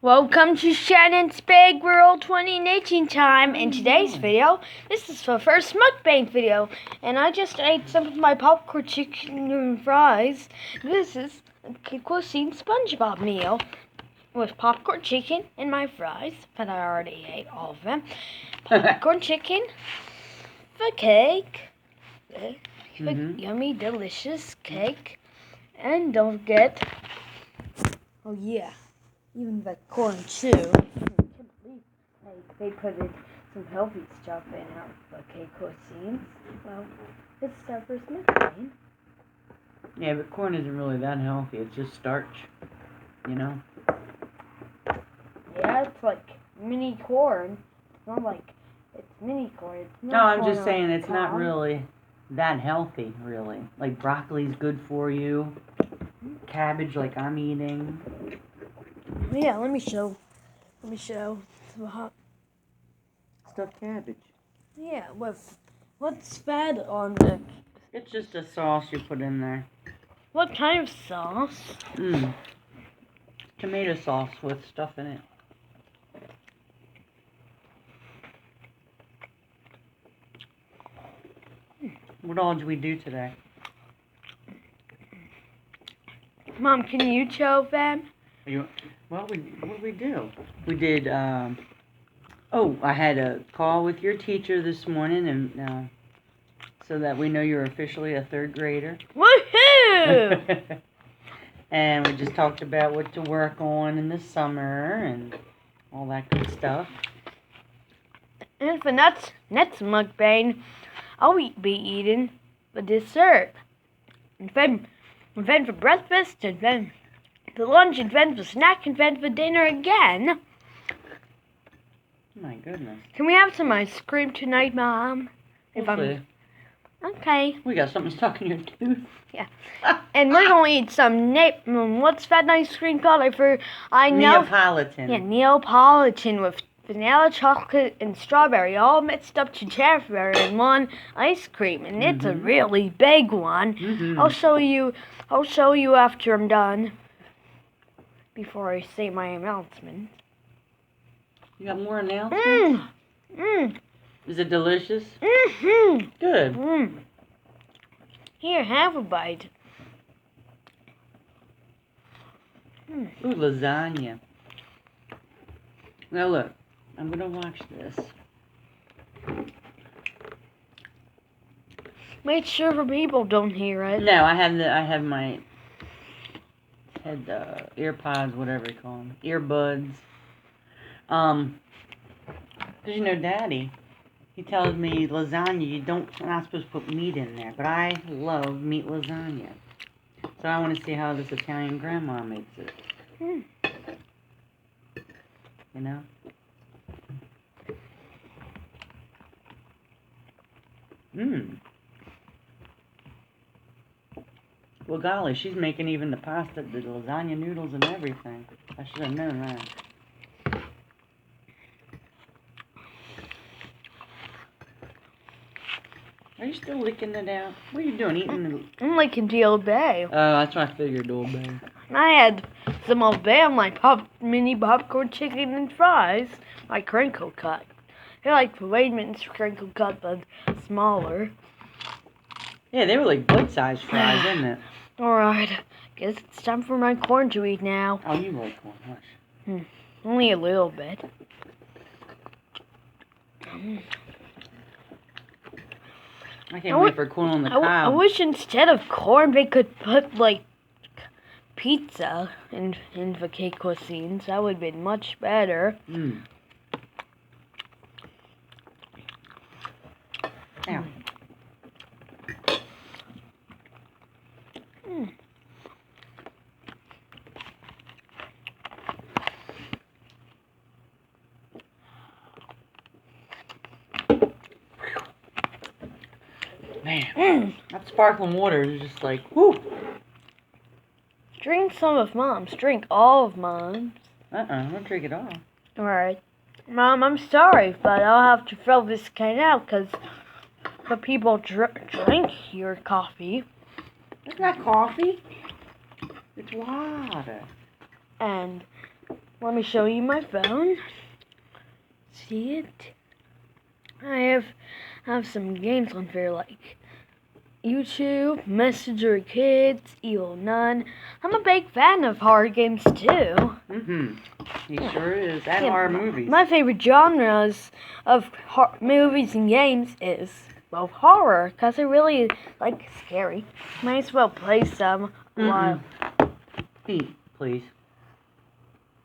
Welcome to Shannon's Big World 2018 time. In today's video, this is the first mukbang video, and I just ate some of my popcorn chicken and fries. This is a Cuisine SpongeBob meal with popcorn chicken and my fries, but I already ate all of them. Popcorn chicken, the cake, the yummy, delicious cake, and don't forget, oh yeah, even the corn too. They put some healthy stuff in our bucket cuisine. Well, it's our first mukbang. Yeah, but corn isn't really that healthy. It's just starch, you know? Yeah, it's like mini corn. It's not like it's mini corn. It's not No, I'm corn just saying it's not cob. really that healthy, really. Like broccoli's good for you. Cabbage, like I'm eating. Yeah, let me show the hot. Stuffed cabbage. Yeah, what's fed on it? It's just a sauce you put in there. What kind of sauce? Tomato sauce with stuff in it. What all did we do today? Mom, can you show them? What did we do? We did, I had a call with your teacher this morning, and so that we know you're officially a third grader. Woohoo! And we just talked about what to work on in the summer and all that good stuff. And for next mukbang, I'll be eating the dessert. And then for breakfast, and then for lunch, and then for snack, and then for dinner again. My goodness. Can we have some ice cream tonight, Mom? Hopefully. Okay. We got something stuck in your tooth. Yeah. And we're going to eat some what's that ice cream called? I know. Neapolitan. Yeah, Neapolitan with vanilla, chocolate, and strawberry all mixed up together in one ice cream, and it's a really big one. I'll show you after I'm done. Before I say my announcement. You got more announcements? Is it delicious? Good. Here, have a bite. Ooh, lasagna. Now look, I'm gonna watch this. Make sure the people don't hear it. No, I have my earpods, whatever you call them, earbuds. Cause you know, Daddy, he tells me lasagna, you're not supposed to put meat in there, but I love meat lasagna. So I want to see how this Italian grandma makes it. You know? Well, golly, she's making even the pasta, the lasagna noodles and everything. I should have known that. Are you still licking it out? What are you doing, eating I'm licking the Old Bay. Oh, that's what I figured, Old Bay. I had some Old Bay on my mini popcorn chicken and fries, my crinkle cut. They're like the Wayman's crinkle cut, but smaller. Yeah, they were like bite-sized fries, isn't it? Alright, guess it's time for my corn to eat now. Oh, you like corn, hush. Only a little bit. I can't wait for corn on the cob. I wish instead of corn they could put like pizza in the cake cuisines. That would have been much better. Ow. Man, that sparkling water is just like, whoo. Drink some of Mom's. Drink all of Mom's. Don't drink it all. Alright. Mom, I'm sorry, but I'll have to throw this can out because the people drink your coffee. It's not coffee. It's water. And let me show you my phone. See it? I have some games on here like YouTube, Messenger Kids, Evil Nun. I'm a big fan of horror games too. He sure is. And Yeah, horror movies. My favorite genres of movies and games is both horror, because I really like scary. Might as well play some while. Eat, please.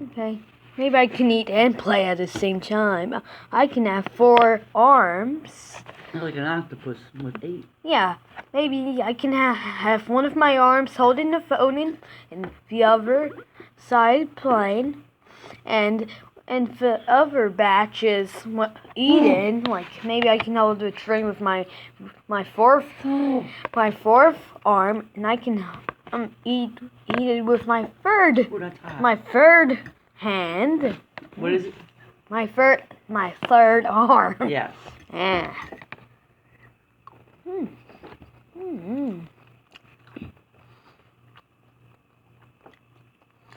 Okay. Maybe I can eat and play at the same time. I can have 4 arms. Like an octopus with 8. Yeah. Maybe I can have one of my arms holding the phone and the other side playing. And the other batch is eating. Like maybe I can hold the tray with my fourth arm, and I can eat it with my third hand. What is it? My third arm. Yes. Yeah.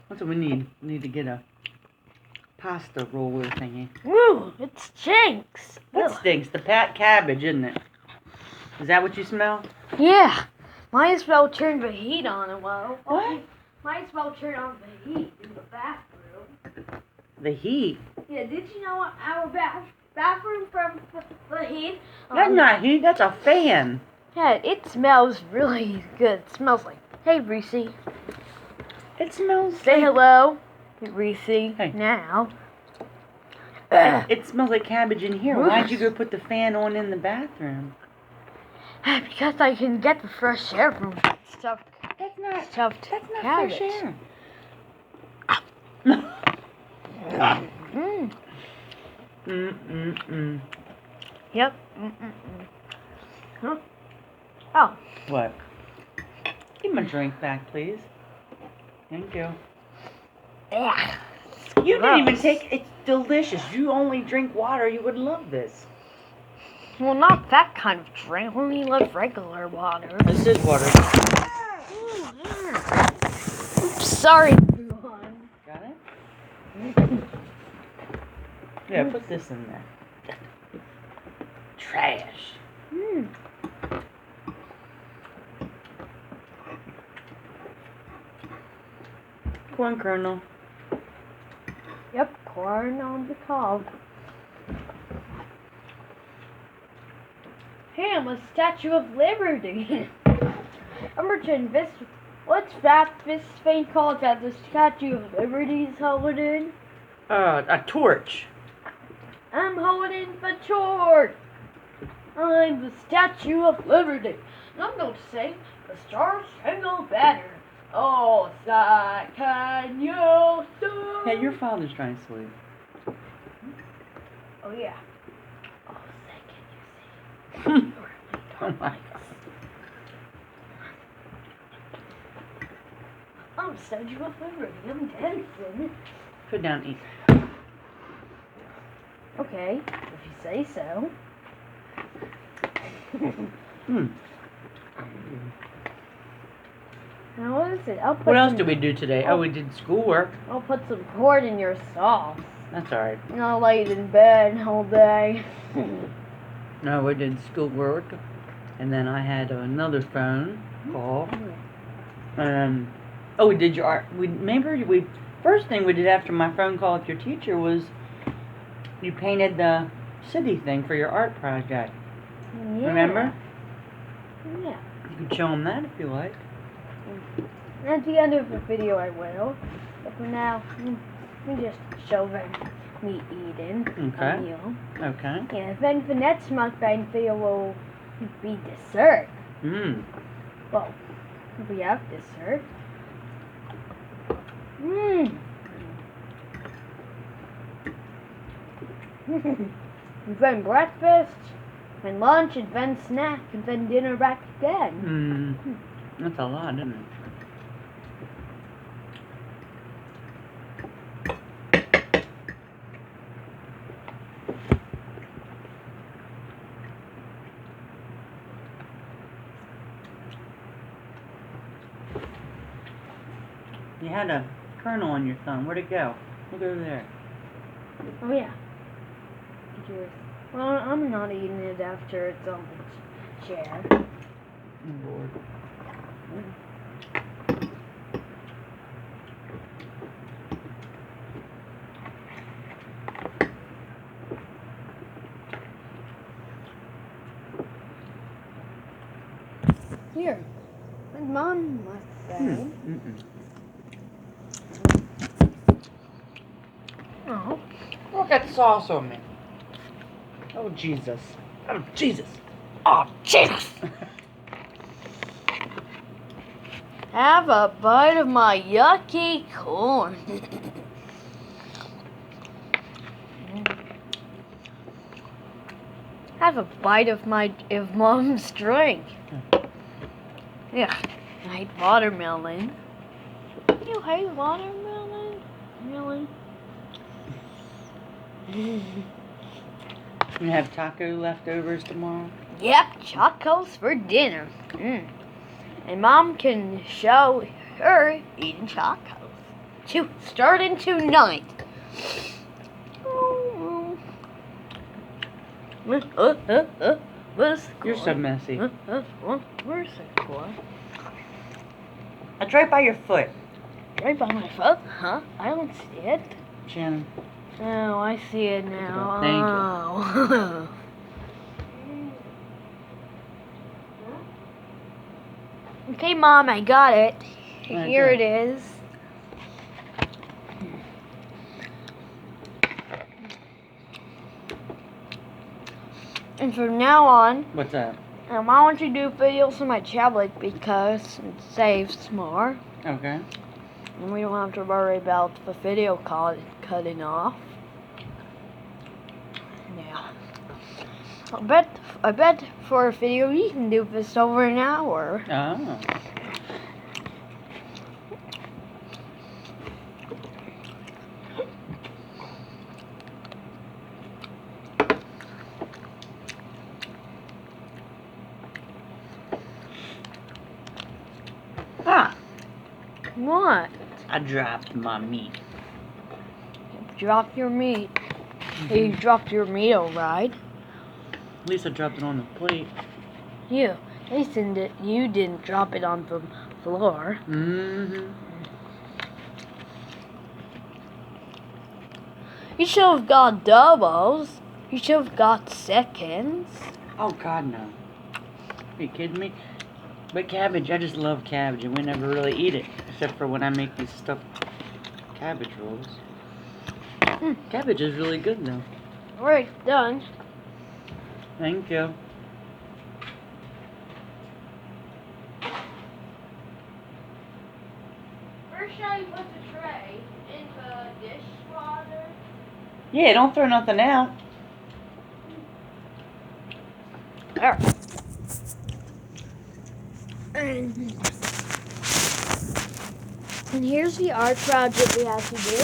That's what we need. We need to get a pasta roller thingy. Ooh, it stinks. That stinks. The pat cabbage, isn't it? Is that what you smell? Yeah. Might as well turn the heat on a while. What? Might as well turn on the heat in the bathroom. The heat? Yeah, did you know our bathroom from the heat? That's not heat, that's a fan. Yeah, it smells really good. It smells like, hey, Reese. It smells Say like... hello, Reese, Hey. now. It smells like cabbage in here. Why'd you go put the fan on in the bathroom? Because I can get the fresh air from stuffed That's not cabbage. fresh air. Yep. Huh? Oh. What? Give my drink back, please. Thank you. Yeah. You didn't even take... It's delicious. You only drink water. You would love this. Well, not that kind of drink. Only love regular water. This is water. Oops, sorry, everyone. Got it? Yeah, put this in there. Trash. Corn kernel. Yep, corn on the cob. Hey, I'm a Statue of Liberty. Emerson, what's this thing called that the Statue of Liberty is holding? A torch. I'm holding the torch. I'm the Statue of Liberty. And I'm going to sing the Star Spangled Banner. Oh, can you do? Hey, your father's trying to sleep. Oh, yeah. Oh, can you see? Oh my God. I'm the Statue of Liberty. I'm dancing. Put down and eat. Okay, if you say so. Now what is it? What else did we do today? Oh, we did schoolwork. I'll put some corn in your sauce. That's alright. And I'll lay it in bed all day. No, we did schoolwork. And then I had another phone call. Oh, we did your art. First thing we did after my phone call with your teacher was you painted the city thing for your art project. Yeah. Remember? Yeah. You can show them that if you like. At the end of the video I will. But for now, let me just show them me eating a meal. Okay. And then the next mukbang video will be dessert. Well, we have dessert. And then breakfast, and lunch, and then snack, and then dinner back again. That's a lot, isn't it? You had a kernel on your thumb. Where'd it go? Look over there. Oh yeah. Cheers. Well, I'm not eating it after it's on the chair. I'm bored. Here. My mom must say. Oh. Look at sauce on me. Oh, Jesus. Oh, Jesus. Oh, Jesus! Have a bite of my yucky corn. Have a bite of mom's drink. Yeah, I hate watermelon. You hate watermelon? Really? You have taco leftovers tomorrow? Yep, chocos for dinner. And Mom can show her eating chocos. Starting tonight. Where's the You're so corn? messy. Where's the corn? It's right by your foot. Right by my foot? Huh? I don't see it. Shannon. Oh, I see it now. Thank you. Oh. Okay, Mom, I got it. Okay. Here it is. And from now on, What's that? I want to do videos on my tablet because it saves more. Okay. And we don't have to worry about the video cutting off. Yeah. I bet for a video you can do this over an hour. Oh. Ah. What? I dropped my meat. Drop your meat. You dropped your meat, alright? At least I dropped it on the plate. You didn't drop it on the floor. Mm-hmm. You should have got doubles. You should have got seconds. Oh, God, no. Are you kidding me? But cabbage, I just love cabbage, and we never really eat it, except for when I make these stuffed cabbage rolls. Cabbage is really good, though. Alright, done. Thank you. Where shall I put the tray? In the dishwater? Yeah, don't throw nothing out. There. And here's the art project we have to do.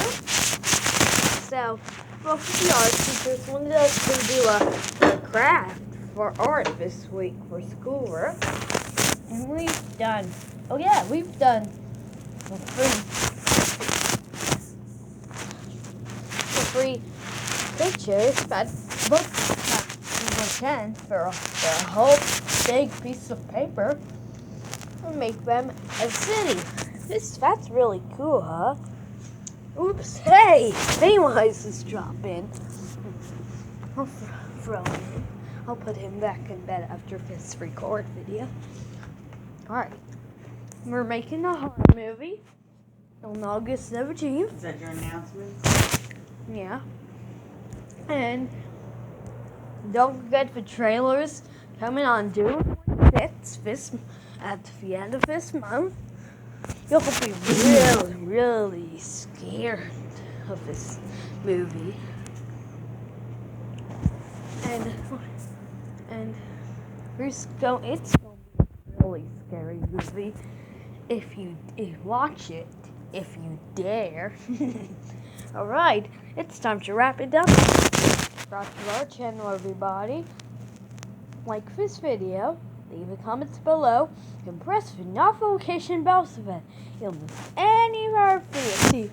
So, both of the art teachers wanted us to do a craft for art this week for schoolwork. And we've done, we've done three pictures, but both pretend for a whole big piece of paper and make them a city. That's really cool, huh? Oops, hey! Pennywise is dropping. I'll throw him in. I'll put him back in bed after this record video. Alright. We're making a horror movie on August 17th. Is that your announcement? Yeah. And don't forget the trailers coming on June 26th at the end of this month. You'll be really, really scared of this movie. And it's going to be a really scary movie if you watch it, if you dare. Alright, it's time to wrap it up. Subscribe to our channel, everybody. Like this video, leave the comments below, and press the notification bell so that you'll miss any of our videos.